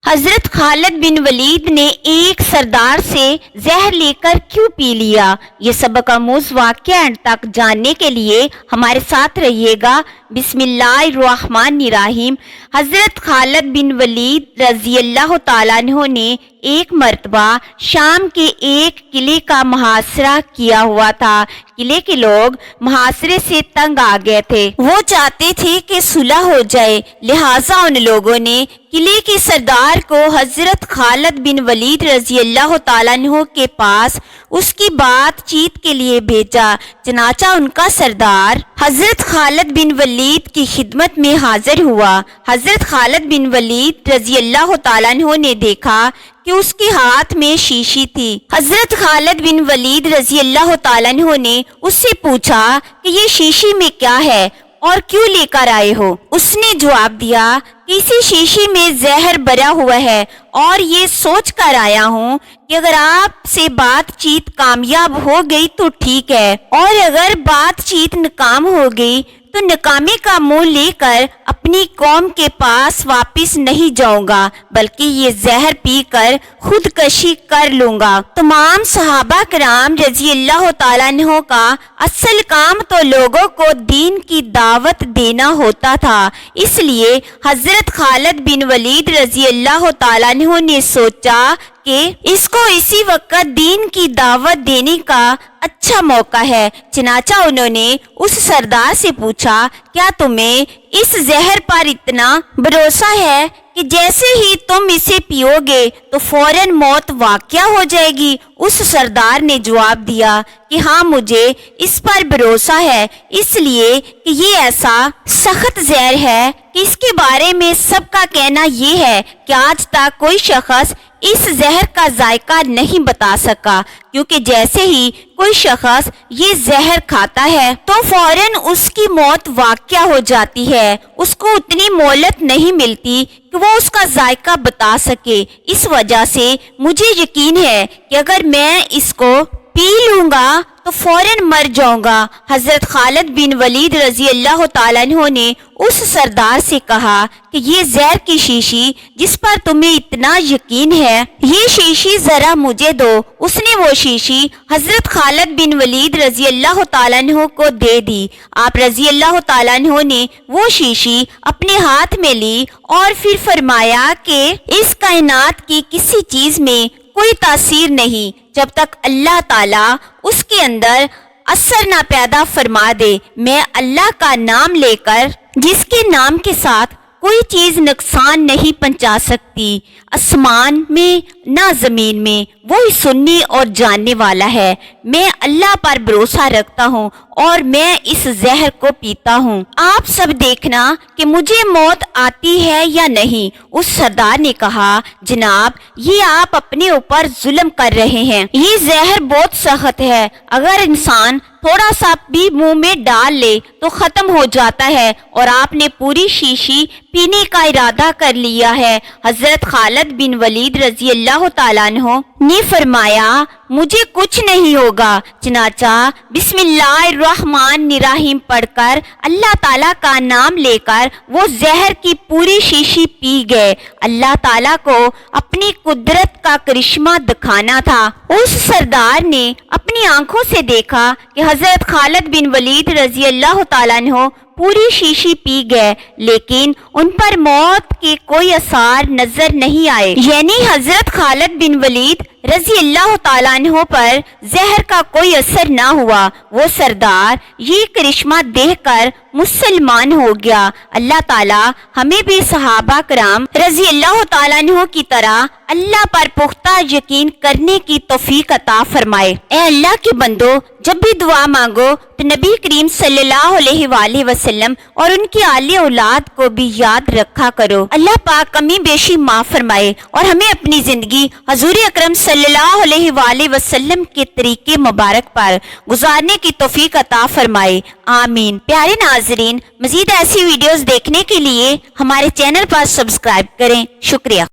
حضرت خالد بن ولید نے ایک سردار سے زہر لے کر کیوں پی لیا؟ یہ سبق آموز واقعہ اینڈ تک جاننے کے لیے ہمارے ساتھ رہیے گا۔ بسم اللہ الرحمن الرحیم۔ حضرت خالد بن ولید رضی اللہ تعالیٰ عنہ نے ایک مرتبہ شام کے ایک قلعے کا محاصرہ کیا ہوا تھا۔ قلعے کے لوگ محاصرے سے تنگ آ گئے تھے، وہ چاہتے تھے کہ صلح ہو جائے، لہٰذا ان لوگوں نے قلعے کے سردار کو حضرت خالد بن ولید رضی اللہ تعالیٰ عنہ کے پاس اس کی بات چیت کے لیے بھیجا۔ چنانچہ ان کا سردار حضرت خالد بن ولید کی خدمت میں حاضر ہوا۔ حضرت خالد بن ولید رضی اللہ تعالیٰ عنہ نے دیکھا کہ اس کے ہاتھ میں شیشی تھی۔ حضرت خالد بن ولید رضی اللہ تعالیٰ عنہ نے اس سے پوچھا کہ یہ شیشی میں کیا ہے اور کیوں لے کر آئے ہو؟ اس نے جواب دیا کہ اسی شیشی میں زہر بھرا ہوا ہے اور یہ سوچ کر آیا ہوں کہ اگر آپ سے بات چیت کامیاب ہو گئی تو ٹھیک ہے، اور اگر بات چیت ناکام ہو گئی تو ناکامی کا منہ لے کر اپنی قوم کے پاس واپس نہیں جاؤں گا، بلکہ یہ زہر پی کر خودکشی کر لوں گا۔ تمام صحابہ کرام رضی اللہ تعالیٰ عنہ کا اصل کام تو لوگوں کو دین کی دعوت دینا ہوتا تھا، اس لیے حضرت خالد بن ولید رضی اللہ تعالیٰ عنہ نے سوچا کہ اس کو اسی وقت دین کی دعوت دینے کا اچھا موقع ہے۔ چنانچہ انہوں نے اس سردار سے پوچھا، کیا تمہیں اس زہر پر اتنا بھروسہ ہے کہ جیسے ہی تم اسے پیو گے تو فوراً موت واقع ہو جائے گی؟ اس سردار نے جواب دیا کہ ہاں، مجھے اس پر بھروسہ ہے، اس لیے کہ یہ ایسا سخت زہر ہے کہ اس کے بارے میں سب کا کہنا یہ ہے کہ آج تک کوئی شخص اس زہر کا ذائقہ نہیں بتا سکا، کیونکہ جیسے ہی کوئی شخص یہ زہر کھاتا ہے تو فوراً اس کی موت واقع ہو جاتی ہے، اس کو اتنی مہلت نہیں ملتی کہ وہ اس کا ذائقہ بتا سکے۔ اس وجہ سے مجھے یقین ہے کہ اگر میں اس کو پی لوں گا تو فوراً مر جاؤں گا۔ حضرت خالد بن ولید رضی اللہ تعالیٰ عنہ نے اس سردار سے کہا کہ یہ زہر کی شیشی جس پر تمہیں اتنا یقین ہے، یہ شیشی ذرا مجھے دو۔ اس نے وہ شیشی حضرت خالد بن ولید رضی اللہ تعالیٰ عنہ کو دے دی۔ آپ رضی اللہ تعالیٰ عنہ نے وہ شیشی اپنے ہاتھ میں لی اور پھر فرمایا کہ اس کائنات کی کسی چیز میں کوئی تاثیر نہیں جب تک اللہ تعالیٰ اس کے اندر اثر نہ پیدا فرما دے۔ میں اللہ کا نام لے کر، جس کے نام کے ساتھ کوئی چیز نقصان نہیں پہنچا سکتی، آسمان میں نہ زمین میں، وہی سننے اور جاننے والا ہے، میں اللہ پر بھروسہ رکھتا ہوں اور میں اس زہر کو پیتا ہوں۔ آپ سب دیکھنا کہ مجھے موت آتی ہے یا نہیں۔ اس سردار نے کہا، جناب، یہ آپ اپنے اوپر ظلم کر رہے ہیں، یہ زہر بہت سخت ہے، اگر انسان تھوڑا سا بھی منہ میں ڈال لے تو ختم ہو جاتا ہے، اور آپ نے پوری شیشی پینے کا ارادہ کر لیا ہے۔ حضرت خالد بن ولید رضی اللہ تعالیٰ عنہ نے فرمایا، مجھے کچھ نہیں ہوگا۔ چنانچہ بسم اللہ الرحمن الرحیم پڑھ کر، اللہ تعالیٰ کا نام لے کر وہ زہر کی پوری شیشی پی گئے۔ اللہ تعالیٰ کو اپنی قدرت کا کرشمہ دکھانا تھا۔ اس سردار نے اپنی آنکھوں سے دیکھا کہ حضرت خالد بن ولید رضی اللہ تعالیٰ عنہ پوری شیشی پی گئے، لیکن ان پر موت کے کوئی آثار نظر نہیں آئے، یعنی حضرت خالد بن ولید رضی اللہ تعالیٰ عنہ پر زہر کا کوئی اثر نہ ہوا۔ وہ سردار یہ کرشمہ دیکھ کر مسلمان ہو گیا۔ اللہ تعالیٰ ہمیں بھی صحابہ کرام رضی اللہ تعالیٰ عنہ کی طرح اللہ پر پختہ یقین کرنے کی توفیق عطا فرمائے۔ اے اللہ کے بندو، جب بھی دعا مانگو تو نبی کریم صلی اللہ علیہ وآلہ وسلم اور ان کی آل اولاد کو بھی یاد رکھا کرو۔ اللہ پاک کمی بیشی معاف فرمائے اور ہمیں اپنی زندگی حضور اکرم صلی اللہ علیہ وآلہ وسلم کے طریقے مبارک پر گزارنے کی توفیق عطا فرمائے، آمین۔ پیارے ناظرین، مزید ایسی ویڈیوز دیکھنے کے لیے ہمارے چینل پر سبسکرائب کریں۔ شکریہ۔